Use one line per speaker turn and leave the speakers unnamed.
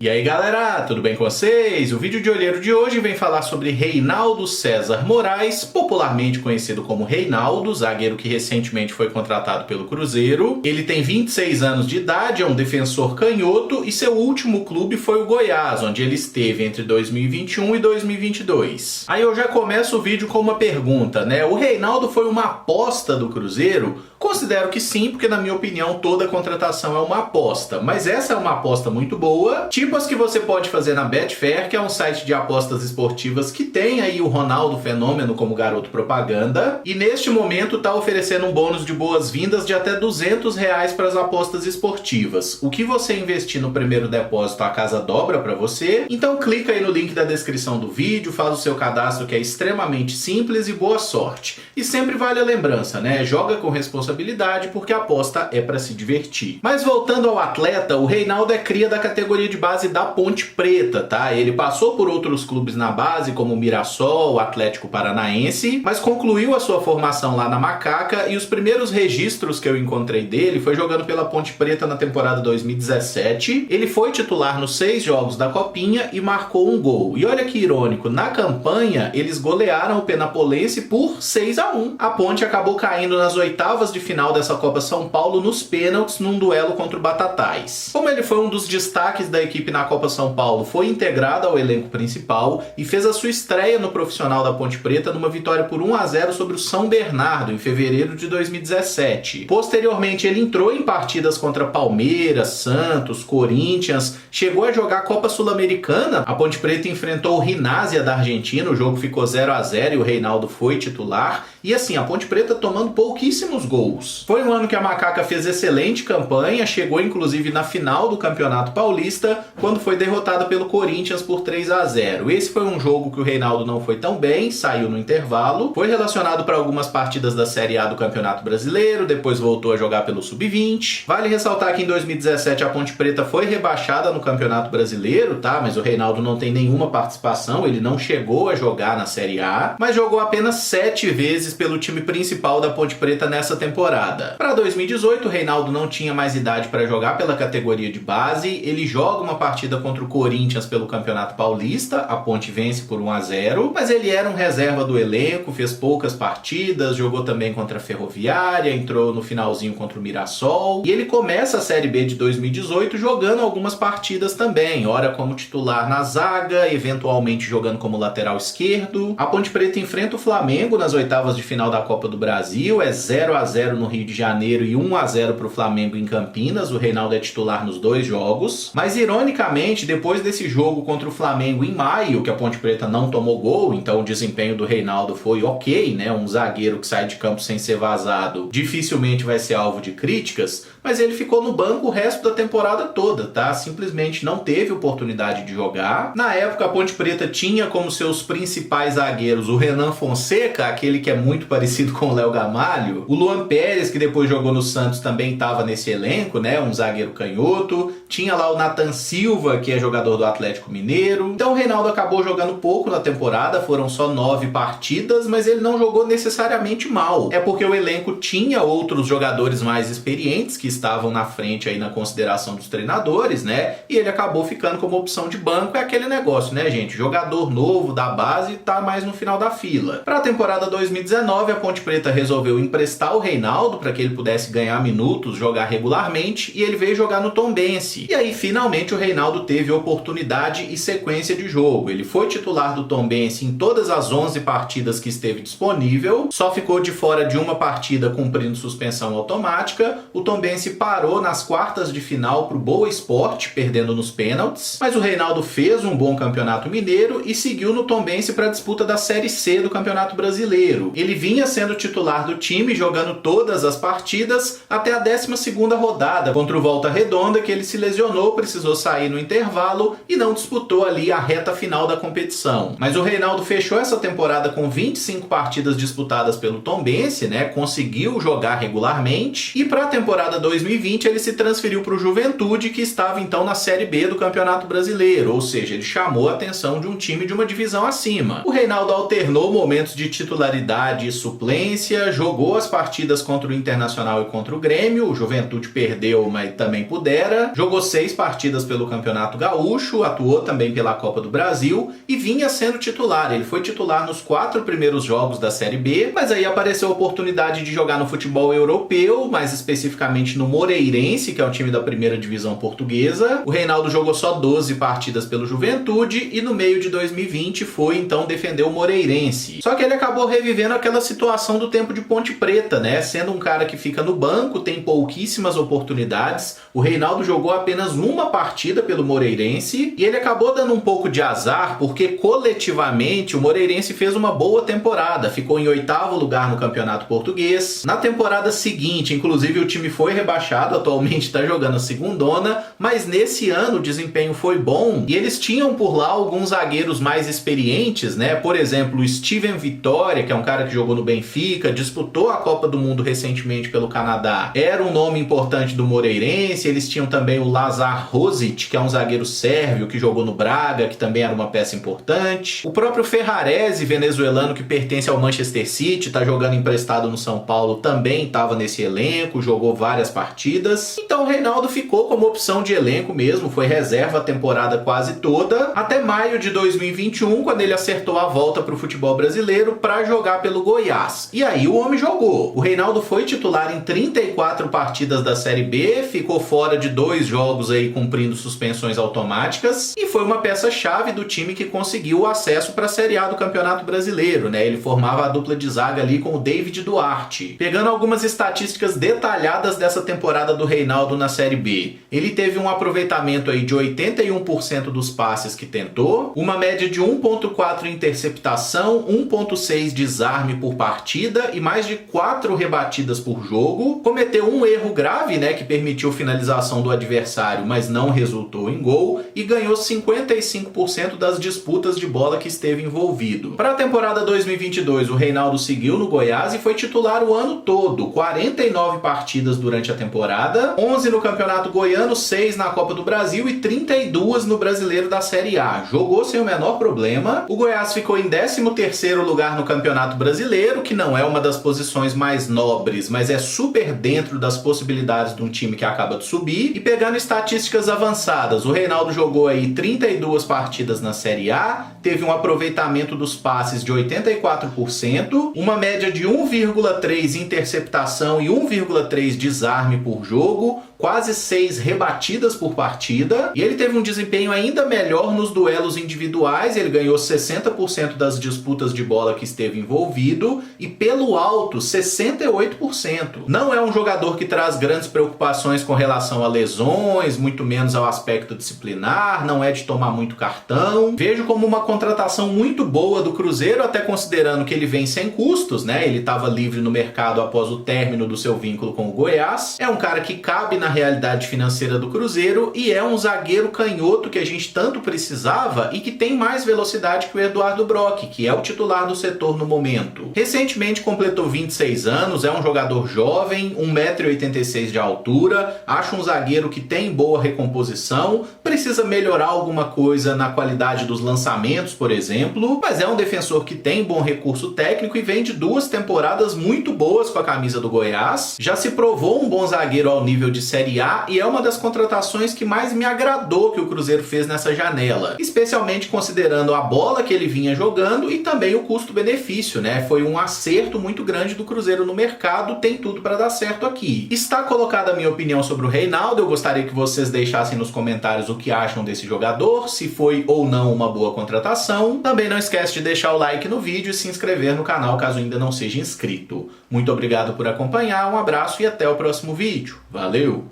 E aí galera, tudo bem com vocês? O vídeo de olheiro de hoje vem falar sobre Reinaldo César Moraes, popularmente conhecido como Reinaldo, zagueiro que recentemente foi contratado pelo Cruzeiro. Ele tem 26 anos de idade, é um defensor canhoto e seu último clube foi o Goiás, onde ele esteve entre 2021 e 2022. Aí eu já começo o vídeo com uma pergunta, né? O Reinaldo foi uma aposta do Cruzeiro? Considero que sim, porque na minha opinião toda contratação é uma aposta, mas essa é uma aposta muito boa, tipo as que você pode fazer na Betfair, que é um site de apostas esportivas que tem aí o Ronaldo Fenômeno como garoto propaganda, e neste momento está oferecendo um bônus de boas-vindas de até R$200 para as apostas esportivas. O que você investir no primeiro depósito, a casa dobra para você, então clica aí no link da descrição do vídeo, faz o seu cadastro que é extremamente simples e boa sorte. E sempre vale a lembrança, né? Joga com responsabilidade, porque a aposta é para se divertir. Mas voltando ao atleta, o Reinaldo é cria da categoria de base da Ponte Preta, tá? Ele passou por outros clubes na base, como o Mirassol, o Atlético Paranaense, mas concluiu a sua formação lá na Macaca e os primeiros registros que eu encontrei dele foi jogando pela Ponte Preta na temporada 2017. Ele foi titular nos 6 jogos da Copinha e marcou um gol. E olha que irônico, na campanha eles golearam o Penapolense por 6-1. A Ponte acabou caindo nas oitavas de final dessa Copa São Paulo nos pênaltis num duelo contra o Batatais. Como ele foi um dos destaques da equipe na Copa São Paulo, foi integrado ao elenco principal e fez a sua estreia no profissional da Ponte Preta numa vitória por 1-0 sobre o São Bernardo em fevereiro de 2017. Posteriormente ele entrou em partidas contra Palmeiras, Santos, Corinthians, chegou a jogar a Copa Sul-Americana. A Ponte Preta enfrentou o Rinásia da Argentina, o jogo ficou 0-0 e o Reinaldo foi titular. E assim, a Ponte Preta tomando pouquíssimos gols. Foi um ano que a Macaca fez excelente campanha, chegou inclusive na final do Campeonato Paulista, quando foi derrotada pelo Corinthians por 3-0. Esse foi um jogo que o Reinaldo não foi tão bem, saiu no intervalo, foi relacionado para algumas partidas da Série A do Campeonato Brasileiro, depois voltou a jogar pelo Sub-20. Vale ressaltar que em 2017 a Ponte Preta foi rebaixada no Campeonato Brasileiro, tá? Mas o Reinaldo não tem nenhuma participação, ele não chegou a jogar na Série A, mas jogou apenas 7 vezes pelo time principal da Ponte Preta nessa temporada. Para 2018, o Reinaldo não tinha mais idade para jogar pela categoria de base, ele joga uma partida contra o Corinthians pelo Campeonato Paulista, a Ponte vence por 1-0, mas ele era um reserva do elenco, fez poucas partidas, jogou também contra a Ferroviária, entrou no finalzinho contra o Mirassol, e ele começa a Série B de 2018 jogando algumas partidas também, ora como titular na zaga, eventualmente jogando como lateral esquerdo. A Ponte Preta enfrenta o Flamengo nas oitavas de final da Copa do Brasil, é 0-0 no Rio de Janeiro e 1-0 para o Flamengo em Campinas. O Reinaldo é titular nos 2 jogos, mas ironicamente, depois desse jogo contra o Flamengo em maio, que a Ponte Preta não tomou gol, então o desempenho do Reinaldo foi ok, né? Um zagueiro que sai de campo sem ser vazado dificilmente vai ser alvo de críticas, mas ele ficou no banco o resto da temporada toda, tá? Simplesmente não teve oportunidade de jogar. Na época, a Ponte Preta tinha como seus principais zagueiros o Renan Fonseca, aquele que é muito parecido com o Léo Gamalho, o Luan Pérez, que depois jogou no Santos, também estava nesse elenco, né? Um zagueiro canhoto. Tinha lá o Nathan Silva, que é jogador do Atlético Mineiro. Então o Reinaldo acabou jogando pouco na temporada, foram só 9 partidas, mas ele não jogou necessariamente mal. É porque o elenco tinha outros jogadores mais experientes que estavam na frente aí na consideração dos treinadores, né? E ele acabou ficando como opção de banco. É aquele negócio, né, gente? Jogador novo da base tá mais no final da fila. Para a temporada 2019, a Ponte Preta resolveu emprestar o Reinaldo para que ele pudesse ganhar minutos, jogar regularmente, e ele veio jogar no Tombense. E aí, finalmente, o Reinaldo teve oportunidade e sequência de jogo. Ele foi titular do Tombense em todas as 11 partidas que esteve disponível, só ficou de fora de uma partida cumprindo suspensão automática. O Tombense parou nas quartas de final para o Boa Esporte, perdendo nos pênaltis, mas o Reinaldo fez um bom campeonato mineiro e seguiu no Tombense para a disputa da Série C do Campeonato Brasileiro. Ele vinha sendo titular do time, jogando todas as partidas até a 12ª rodada contra o Volta Redonda, que ele se lesionou, precisou sair no intervalo e não disputou ali a reta final da competição. Mas o Reinaldo fechou essa temporada com 25 partidas disputadas pelo Tombense, né? Conseguiu jogar regularmente, e para a temporada 2020 ele se transferiu para o Juventude, que estava então na Série B do Campeonato Brasileiro, ou seja, ele chamou a atenção de um time de uma divisão acima. O Reinaldo alternou momentos de titularidade e suplência, jogou as partidas contra o Internacional e contra o Grêmio. O Juventude perdeu, mas também pudera. Jogou 6 partidas pelo Campeonato Gaúcho, atuou também pela Copa do Brasil e vinha sendo titular. Ele foi titular nos 4 primeiros jogos da Série B, mas aí apareceu a oportunidade de jogar no futebol europeu, mais especificamente no Moreirense, que é o time da primeira divisão portuguesa. O Reinaldo jogou só 12 partidas pelo Juventude e no meio de 2020 foi então defender o Moreirense. Só que ele acabou revivendo aquela situação do tempo de Ponte Preta, né? Sendo um cara que fica no banco, tem pouquíssimas oportunidades. O Reinaldo jogou apenas uma partida pelo Moreirense e ele acabou dando um pouco de azar porque coletivamente o Moreirense fez uma boa temporada, ficou em 8º lugar no Campeonato Português. Na temporada seguinte, inclusive, o time foi rebaixado, atualmente está jogando a segundona, mas nesse ano o desempenho foi bom e eles tinham por lá alguns zagueiros mais experientes, né? Por exemplo, o Steven Vitória, que é um cara que jogou no Benfica, disputou a Copa do Mundo recentemente pelo Canadá, era um nome importante do Moreirense. Eles tinham também o Lazar Rosic, que é um zagueiro sérvio que jogou no Braga, que também era uma peça importante. O próprio Ferrarese, venezuelano, que pertence ao Manchester City, está jogando emprestado no São Paulo, também estava nesse elenco, jogou várias partidas. Então o Reinaldo ficou como opção de elenco mesmo, foi reserva a temporada quase toda, até maio de 2021, quando ele acertou a volta para o futebol brasileiro para jogar pelo Goiás. E aí o homem jogou. O Reinaldo foi titular em 34 partidas da Série B, ficou fora de 2 jogos aí cumprindo suspensões automáticas e foi uma peça-chave do time que conseguiu o acesso para a Série A do Campeonato Brasileiro, né? Ele formava a dupla de zaga ali com o David Duarte. Pegando algumas estatísticas detalhadas dessa temporada do Reinaldo na Série B, ele teve um aproveitamento aí de 81% dos passes que tentou, uma média de 1.4 interceptação, 1.6 desarme por partida e mais de 4 rebatidas por jogo. Cometeu um erro grave, né, que permitiu finalização do adversário, mas não resultou em gol, e ganhou 55% das disputas de bola que esteve envolvido. Para a temporada 2022, o Reinaldo seguiu no Goiás e foi titular o ano todo, 49 partidas durante a temporada, 11 no Campeonato Goiano, 6 na Copa do Brasil e 32 no Brasileiro da Série A. Jogou sem o menor problema. O Goiás ficou em 13º lugar no Campeonato Brasileiro, que não é uma das posições mais nobres, mas é super dentro das possibilidades de um time que acaba de subir. E pegando estatísticas avançadas, o Reinaldo jogou aí 32 partidas na Série A, teve um aproveitamento dos passes de 84%, uma média de 1,3 interceptação e 1,3 desarme por jogo, quase 6 rebatidas por partida, e ele teve um desempenho ainda melhor nos duelos individuais. Ele ganhou 60% das disputas de bola que esteve envolvido e pelo alto 68%. Não é um jogador que traz grandes preocupações com relação a lesões, muito menos ao aspecto disciplinar, não é de tomar muito cartão. Vejo como uma contratação muito boa do Cruzeiro, até considerando que ele vem sem custos, né? Ele estava livre no mercado após o término do seu vínculo com o Goiás. É um cara que cabe na realidade financeira do Cruzeiro e é um zagueiro canhoto que a gente tanto precisava e que tem mais velocidade que o Eduardo Brock, que é o titular do setor no momento. Recentemente completou 26 anos, é um jogador jovem, 1,86 m de altura, acho um zagueiro que tem boa recomposição, precisa melhorar alguma coisa na qualidade dos lançamentos, por exemplo, mas é um defensor que tem bom recurso técnico e vem de 2 temporadas muito boas com a camisa do Goiás. Já se provou um bom zagueiro ao nível de Série A e é uma das contratações que mais me agradou que o Cruzeiro fez nessa janela, especialmente considerando a bola que ele vinha jogando e também o custo-benefício, né? Foi um acerto muito grande do Cruzeiro no mercado, tem tudo para dar certo aqui. Está colocada a minha opinião sobre o Reinaldo, eu gostaria que vocês deixassem nos comentários o que acham desse jogador, se foi ou não uma boa contratação. Também não esquece de deixar o like no vídeo e se inscrever no canal caso ainda não seja inscrito. Muito obrigado por acompanhar, um abraço e até o próximo vídeo. Valeu!